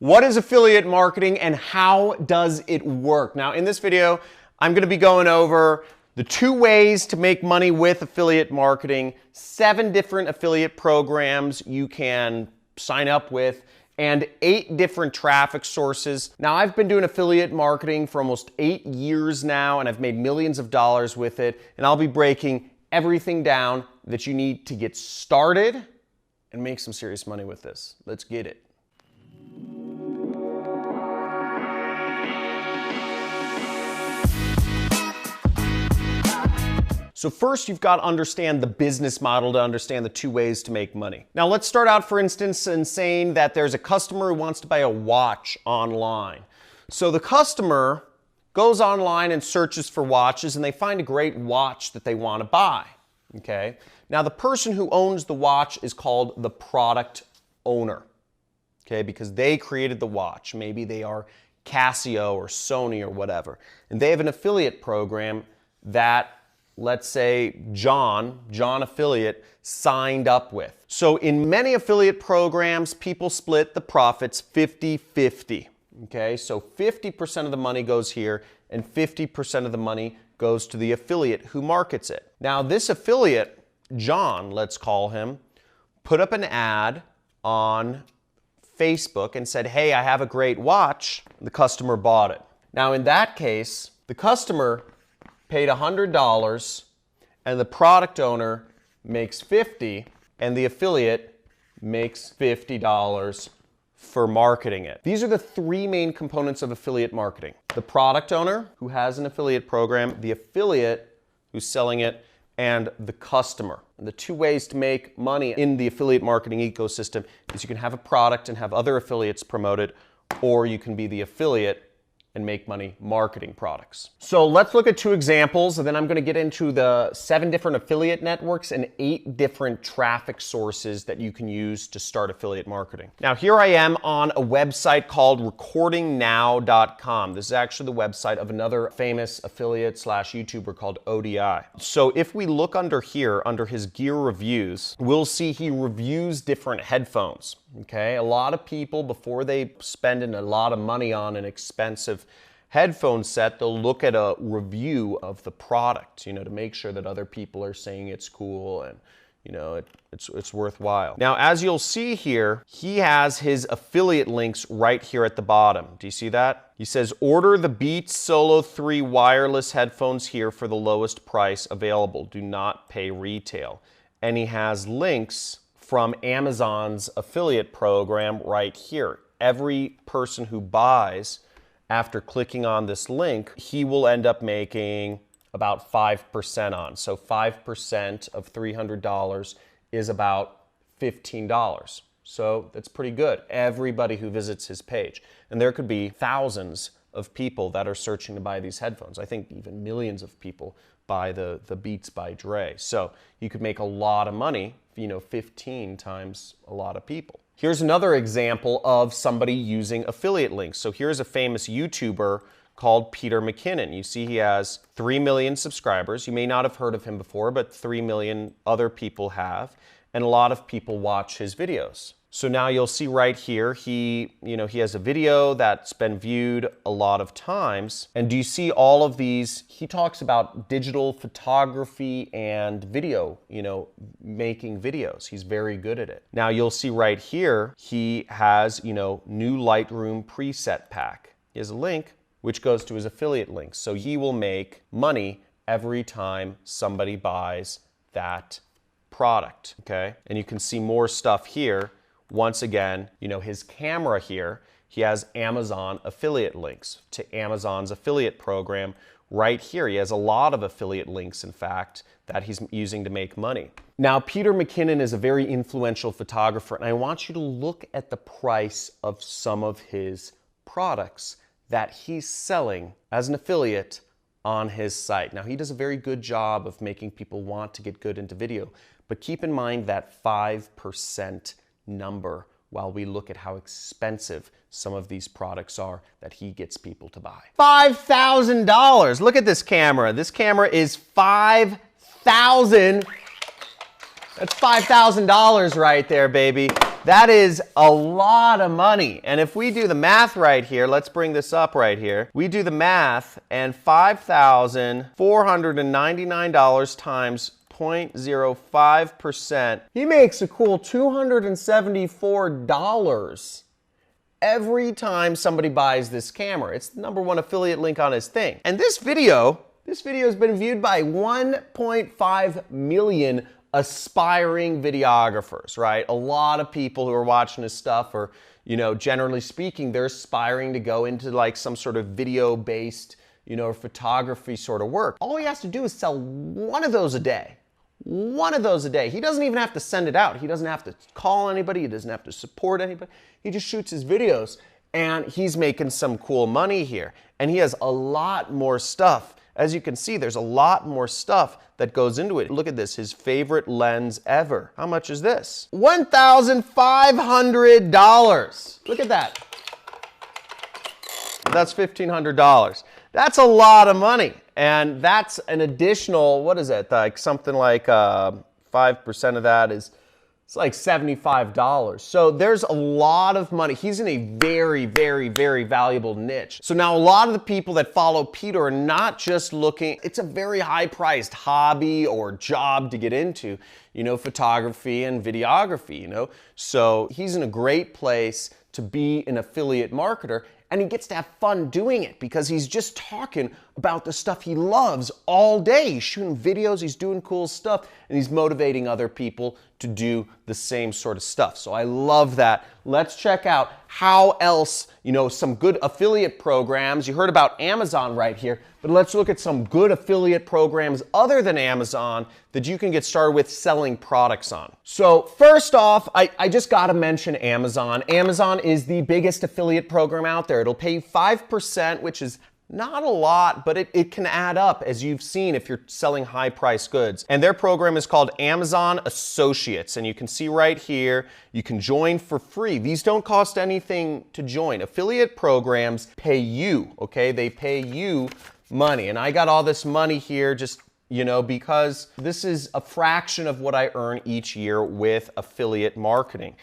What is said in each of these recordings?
What is affiliate marketing and how does it work? Now, in this video, I'm going to be going over the 2 ways to make money with affiliate marketing, 7 different affiliate programs you can sign up with, and 8 different traffic sources. Now, I've been doing affiliate marketing for almost 8 years now, and I've made millions of dollars with it, and I'll be breaking everything down that you need to get started and make some serious money with this. Let's get it. So first, you've got to understand the business model to understand the 2 ways to make money. Now, let's start out, for instance, in saying that there's a customer who wants to buy a watch online. So the customer goes online and searches for watches, and they find a great watch that they want to buy. Okay? Now, the person who owns the watch is called the product owner. Okay? Because they created the watch. Maybe they are Casio or Sony or whatever. And they have an affiliate program that, let's say, John affiliate, signed up with. So in many affiliate programs, people split the profits 50-50. Okay, so 50% of the money goes here and 50% of the money goes to the affiliate who markets it. Now, this affiliate, John, let's call him, put up an ad on Facebook and said, hey, I have a great watch. The customer bought it. Now, in that case, the customer paid $100 and the product owner makes $50 and the affiliate makes $50 for marketing it. These are the 3 main components of affiliate marketing. The product owner who has an affiliate program, the affiliate who's selling it, and the customer. And the 2 ways to make money in the affiliate marketing ecosystem is you can have a product and have other affiliates promote it, or you can be the affiliate and make money marketing products. So let's look at 2 examples, and then I'm going to get into the 7 different affiliate networks and 8 different traffic sources that you can use to start affiliate marketing. Now, here I am on a website called recordingnow.com. This is actually the website of another famous affiliate / YouTuber called ODI. So if we look under here, under his gear reviews, we'll see he reviews different headphones. Okay, a lot of people, before they spend a lot of money on an expensive headphone set, they'll look at a review of the product, to make sure that other people are saying it's cool and, it's worthwhile. Now, as you'll see here, he has his affiliate links right here at the bottom. Do you see that? He says, order the Beats Solo 3 wireless headphones here for the lowest price available. Do not pay retail. And he has links from Amazon's affiliate program right here. Every person who buys after clicking on this link, he will end up making about 5% on. So 5% of $300 is about $15. So that's pretty good. Everybody who visits his page. And there could be thousands of people that are searching to buy these headphones. I think even millions of people buy the Beats by Dre. So you could make a lot of money, 15 times a lot of people. Here's another example of somebody using affiliate links. So here's a famous YouTuber called Peter McKinnon. You see he has 3 million subscribers. You may not have heard of him before, but 3 million other people have. And a lot of people watch his videos. So now you'll see right here, he has a video that's been viewed a lot of times. And do you see all of these? He talks about digital photography and video, making videos. He's very good at it. Now you'll see right here, he has, new Lightroom preset pack. He has a link which goes to his affiliate links. So he will make money every time somebody buys that product, okay? And you can see more stuff here. Once again, his camera here, he has Amazon affiliate links to Amazon's affiliate program right here. He has a lot of affiliate links, in fact, that he's using to make money. Now, Peter McKinnon is a very influential photographer, and I want you to look at the price of some of his products that he's selling as an affiliate on his site. Now, he does a very good job of making people want to get good into video, but keep in mind that 5% number while we look at how expensive some of these products are that he gets people to buy. $5,000. Look at this camera. This camera is $5,000. That's $5,000 right there, baby. That is a lot of money. And if we do the math right here, let's bring this up right here. We do the math, and $5,499 times 0.05%. He makes a cool $274 every time somebody buys this camera. It's the #1 affiliate link on his thing. And this video has been viewed by 1.5 million aspiring videographers, right? A lot of people who are watching this stuff are, generally speaking, they're aspiring to go into like some sort of video-based, photography sort of work. All he has to do is sell one of those a day. One of those a day. He doesn't even have to send it out. He doesn't have to call anybody. He doesn't have to support anybody. He just shoots his videos, and he's making some cool money here. And he has a lot more stuff. As you can see, there's a lot more stuff that goes into it. Look at this, his favorite lens ever. How much is this? $1,500. Look at that. That's $1,500. That's a lot of money. And that's an additional, what is it? Like something like 5% of that is, it's like $75. So there's a lot of money. He's in a very, very, very valuable niche. So now a lot of the people that follow Peter are not just looking, it's a very high-priced hobby or job to get into, photography and videography, So he's in a great place to be an affiliate marketer, and he gets to have fun doing it because he's just talking about the stuff he loves all day. He's shooting videos, he's doing cool stuff, and he's motivating other people to do the same sort of stuff. So I love that. Let's check out how else, some good affiliate programs. You heard about Amazon right here, but let's look at some good affiliate programs other than Amazon that you can get started with selling products on. So first off, I just gotta mention Amazon. Amazon is the biggest affiliate program out there. It'll pay you 5%, which is not a lot, but it can add up, as you've seen, if you're selling high-priced goods. And their program is called Amazon Associates. And you can see right here, you can join for free. These don't cost anything to join. Affiliate programs pay you, okay? They pay you money. And I got all this money here just, because this is a fraction of what I earn each year with affiliate marketing.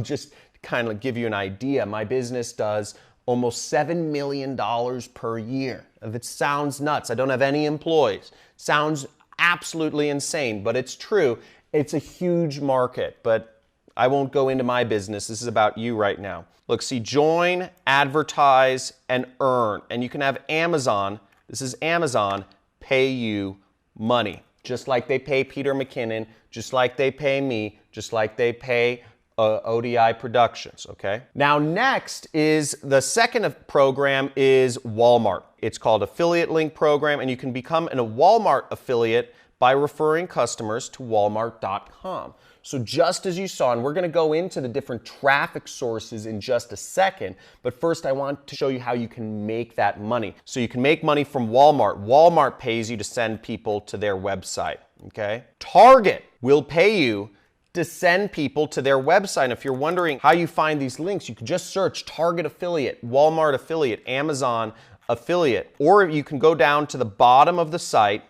Just to kind of give you an idea, my business does almost $7 million per year. If it sounds nuts, I don't have any employees. Sounds absolutely insane, but it's true. It's a huge market, but I won't go into my business. This is about you right now. Look, see, join, advertise, and earn. And you can have Amazon, this is Amazon, pay you money. Just like they pay Peter McKinnon, just like they pay me, just like they pay ODI Productions, okay? Now next is the second program is Walmart. It's called Affiliate Link Program, and you can become a Walmart affiliate by referring customers to walmart.com. So just as you saw, and we're gonna go into the different traffic sources in just a second, but first I want to show you how you can make that money. So you can make money from Walmart. Walmart pays you to send people to their website, okay? Target will pay you to send people to their website. And if you're wondering how you find these links, you can just search Target affiliate, Walmart affiliate, Amazon affiliate, or you can go down to the bottom of the site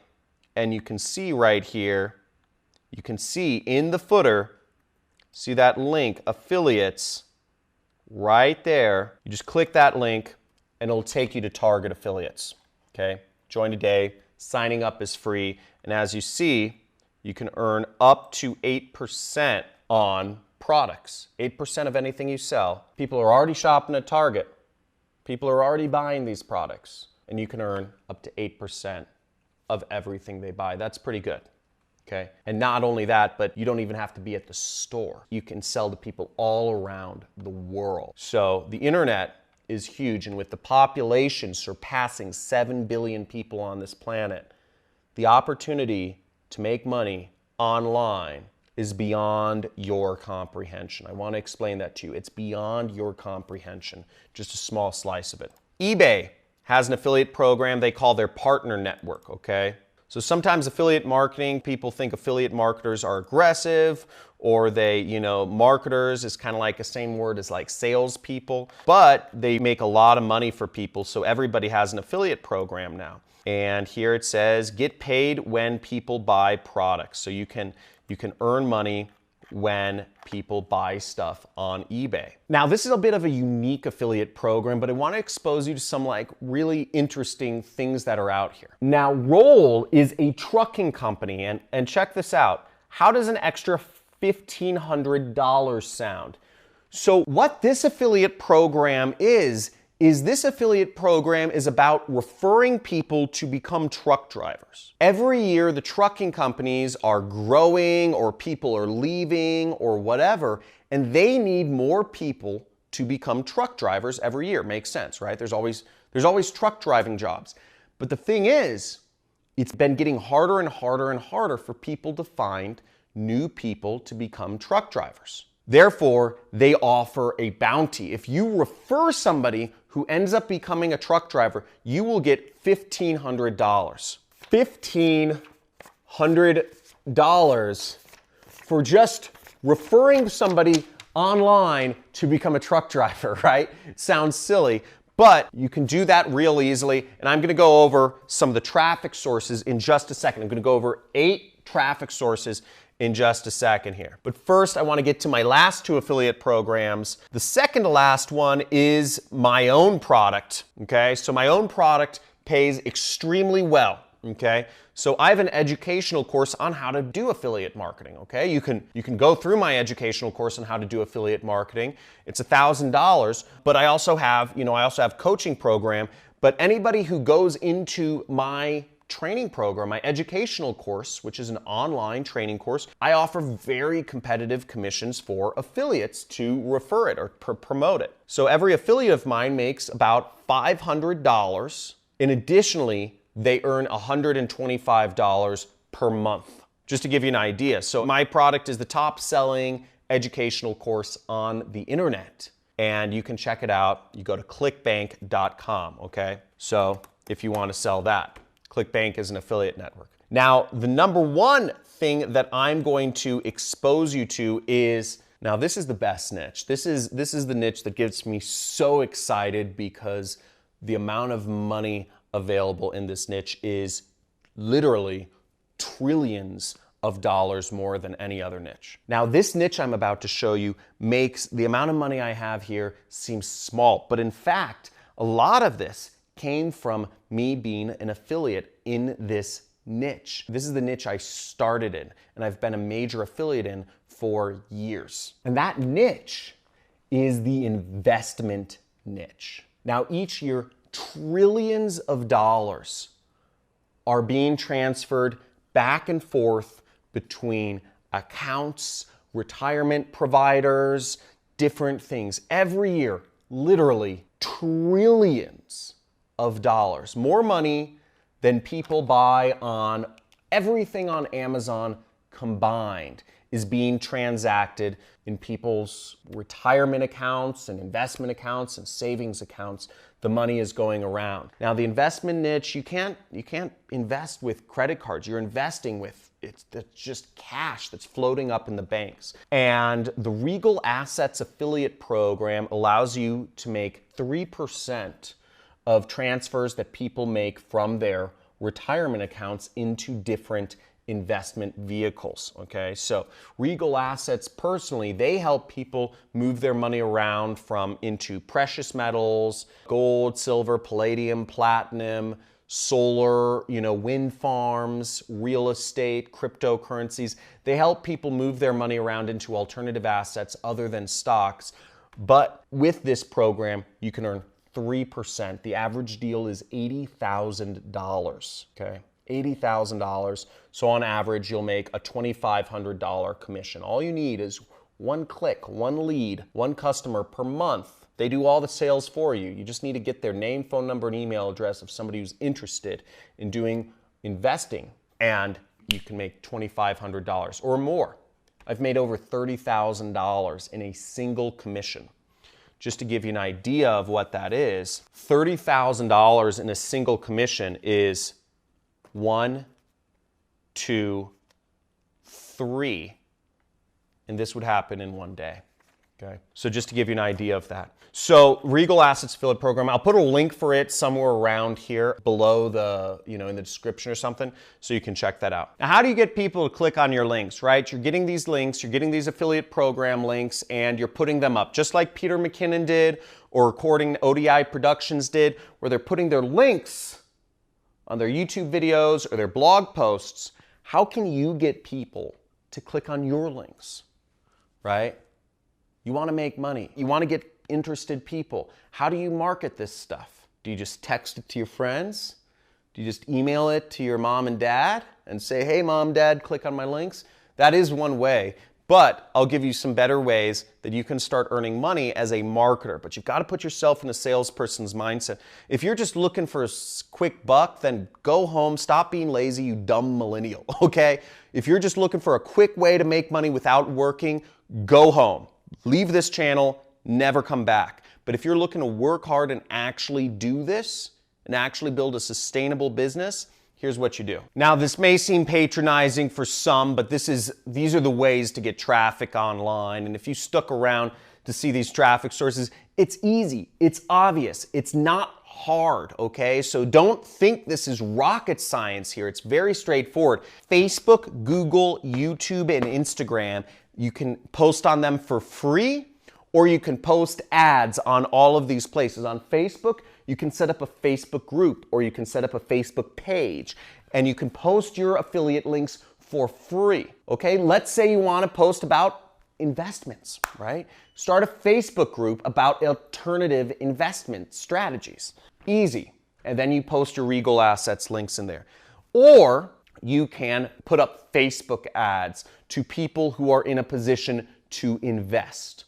and you can see right here, you can see in the footer, see that link, affiliates, right there. You just click that link and it'll take you to Target affiliates, okay? Join today, signing up is free, and as you see, you can earn up to 8% on products. 8% of anything you sell. People are already shopping at Target. People are already buying these products. And you can earn up to 8% of everything they buy. That's pretty good, okay? And not only that, but you don't even have to be at the store. You can sell to people all around the world. So the internet is huge, and with the population surpassing 7 billion people on this planet, the opportunity to make money online is beyond your comprehension. I want to explain that to you. It's beyond your comprehension, just a small slice of it. eBay has an affiliate program they call their partner network, okay? So sometimes affiliate marketing, people think affiliate marketers are aggressive, or they, marketers is kind of like the same word as like salespeople, but they make a lot of money for people, so everybody has an affiliate program now. And here it says, get paid when people buy products. So you can earn money when people buy stuff on eBay. Now, this is a bit of a unique affiliate program, but I want to expose you to some like really interesting things that are out here. Now, Roll is a trucking company, and check this out. How does an extra $1,500 sound? So what this affiliate program is this affiliate program is about referring people to become truck drivers. Every year, the trucking companies are growing, or people are leaving, or whatever, and they need more people to become truck drivers every year. Makes sense, right? There's always truck driving jobs. But the thing is, it's been getting harder and harder and harder for people to find new people to become truck drivers. Therefore, they offer a bounty. If you refer somebody who ends up becoming a truck driver, you will get $1,500. $1,500 for just referring somebody online to become a truck driver, right? Sounds silly, but you can do that real easily. And I'm gonna go over some of the traffic sources in just a second. I'm gonna go over 8 traffic sources in just a second here. But first, I want to get to my last 2 affiliate programs. The second to last one is my own product, okay? So my own product pays extremely well, okay? So I have an educational course on how to do affiliate marketing, okay? You can go through my educational course on how to do affiliate marketing. It's $1,000, but I also have coaching program, but anybody who goes into my training program, my educational course, which is an online training course, I offer very competitive commissions for affiliates to refer it or promote it. So every affiliate of mine makes about $500, and additionally, they earn $125 per month. Just to give you an idea. So my product is the top selling educational course on the internet, and you can check it out. You go to clickbank.com, okay? So if you want to sell that. ClickBank is an affiliate network. Now, the number one thing that I'm going to expose you to is, now this is the best niche. This is the niche that gets me so excited because the amount of money available in this niche is literally trillions of dollars more than any other niche. Now, this niche I'm about to show you makes the amount of money I have here seem small, but in fact, a lot of this came from me being an affiliate in this niche. This is the niche I started in, and I've been a major affiliate in for years. And that niche is the investment niche. Now, each year, trillions of dollars are being transferred back and forth between accounts, retirement providers, different things. Every year, literally trillions of dollars, more money than people buy on everything on Amazon combined, is being transacted in people's retirement accounts and investment accounts and savings accounts. The money is going around. Now, the investment niche, you can't invest with credit cards. You're investing with that's just cash that's floating up in the banks. And the Regal Assets affiliate program allows you to make 3% of transfers that people make from their retirement accounts into different investment vehicles, okay? So Regal Assets personally, they help people move their money around into precious metals, gold, silver, palladium, platinum, solar, wind farms, real estate, cryptocurrencies. They help people move their money around into alternative assets other than stocks. But with this program, you can earn 3%. The average deal is $80,000, okay? $80,000. So on average, you'll make a $2,500 commission. All you need is one click, one lead, one customer per month. They do all the sales for you. You just need to get their name, phone number, and email address of somebody who's interested in doing investing, and you can make $2,500 or more. I've made over $30,000 in a single commission. Just to give you an idea of what that is, $30,000 in a single commission is 1, 2, 3, and this would happen in one day. Okay, so just to give you an idea of that. So Regal Assets Affiliate Program, I'll put a link for it somewhere around here below the, in the description or something, so you can check that out. Now, how do you get people to click on your links, right? You're getting these links, you're getting these affiliate program links, and you're putting them up, just like Peter McKinnon did, or Recording ODI Productions did, where they're putting their links on their YouTube videos or their blog posts. How can you get people to click on your links, right? You want to make money. You want to get interested people. How do you market this stuff? Do you just text it to your friends? Do you just email it to your mom and dad and say, hey, mom, dad, click on my links? That is one way, but I'll give you some better ways that you can start earning money as a marketer. But you've got to put yourself in a salesperson's mindset. If you're just looking for a quick buck, then go home, stop being lazy, you dumb millennial, okay? If you're just looking for a quick way to make money without working, go home. Leave this channel, never come back. But if you're looking to work hard and actually do this, and actually build a sustainable business, here's what you do. Now, this may seem patronizing for some, but these are the ways to get traffic online. And if you stuck around to see these traffic sources, it's easy, it's obvious, it's not hard, okay? So don't think this is rocket science here. It's very straightforward. Facebook, Google, YouTube, and Instagram, you can post on them for free, or you can post ads on all of these places. On Facebook, you can set up a Facebook group, or you can set up a Facebook page, and you can post your affiliate links for free, okay? Let's say you want to post about investments, right? Start a Facebook group about alternative investment strategies. Easy. And then you post your Regal Assets links in there. Or you can put up Facebook ads to people who are in a position to invest.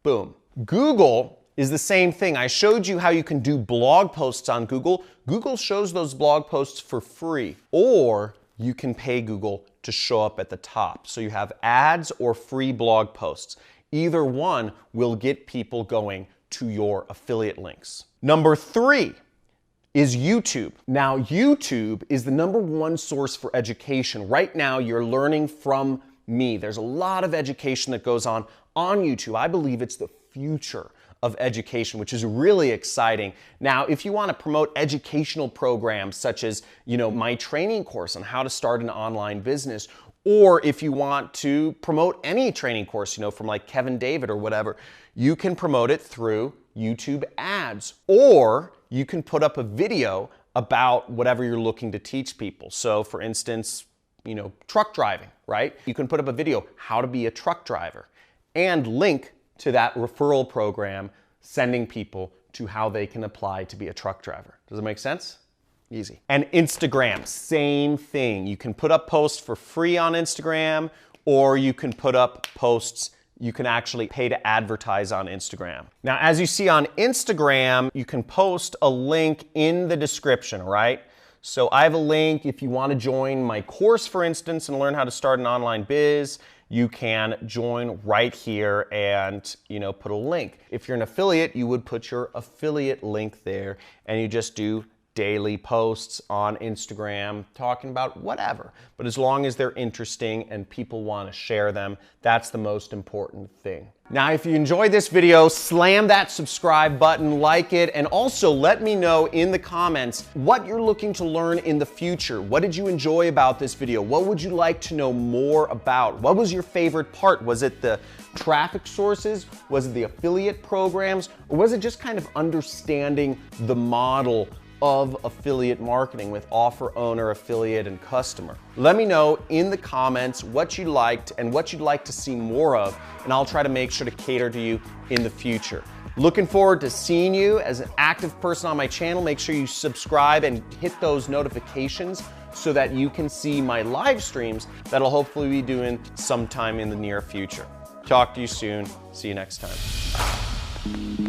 Boom. Google is the same thing. I showed you how you can do blog posts on Google. Google shows those blog posts for free, or you can pay Google to show up at the top. So you have ads or free blog posts. Either one will get people going to your affiliate links. Number 3 is YouTube. Now, YouTube is the #1 source for education. Right now, you're learning from me. There's a lot of education that goes on YouTube. I believe it's the future of education, which is really exciting. Now, if you want to promote educational programs such as, my training course on how to start an online business, or if you want to promote any training course, from like Kevin David or whatever, you can promote it through YouTube ads, or you can put up a video about whatever you're looking to teach people. So for instance, truck driving, right? You can put up a video, how to be a truck driver, and link to that referral program, sending people to how they can apply to be a truck driver. Does it make sense? Easy. And Instagram, same thing. You can put up posts for free on Instagram, or you can put up posts you can actually pay to advertise on Instagram. Now, as you see on Instagram, you can post a link in the description, right? So I have a link. If you want to join my course, for instance, and learn how to start an online biz, you can join right here and, put a link. If you're an affiliate, you would put your affiliate link there, and you just do daily posts on Instagram talking about whatever. But as long as they're interesting and people want to share them, that's the most important thing. Now, if you enjoyed this video, slam that subscribe button, like it, and also let me know in the comments what you're looking to learn in the future. What did you enjoy about this video? What would you like to know more about? What was your favorite part? Was it the traffic sources? Was it the affiliate programs? Or was it just kind of understanding the model of affiliate marketing with offer, owner, affiliate, and customer? Let me know in the comments what you liked and what you'd like to see more of, and I'll try to make sure to cater to you in the future. Looking forward to seeing you as an active person on my channel. Make sure you subscribe and hit those notifications so that you can see my live streams that'll hopefully be doing sometime in the near future. Talk to you soon. See you next time.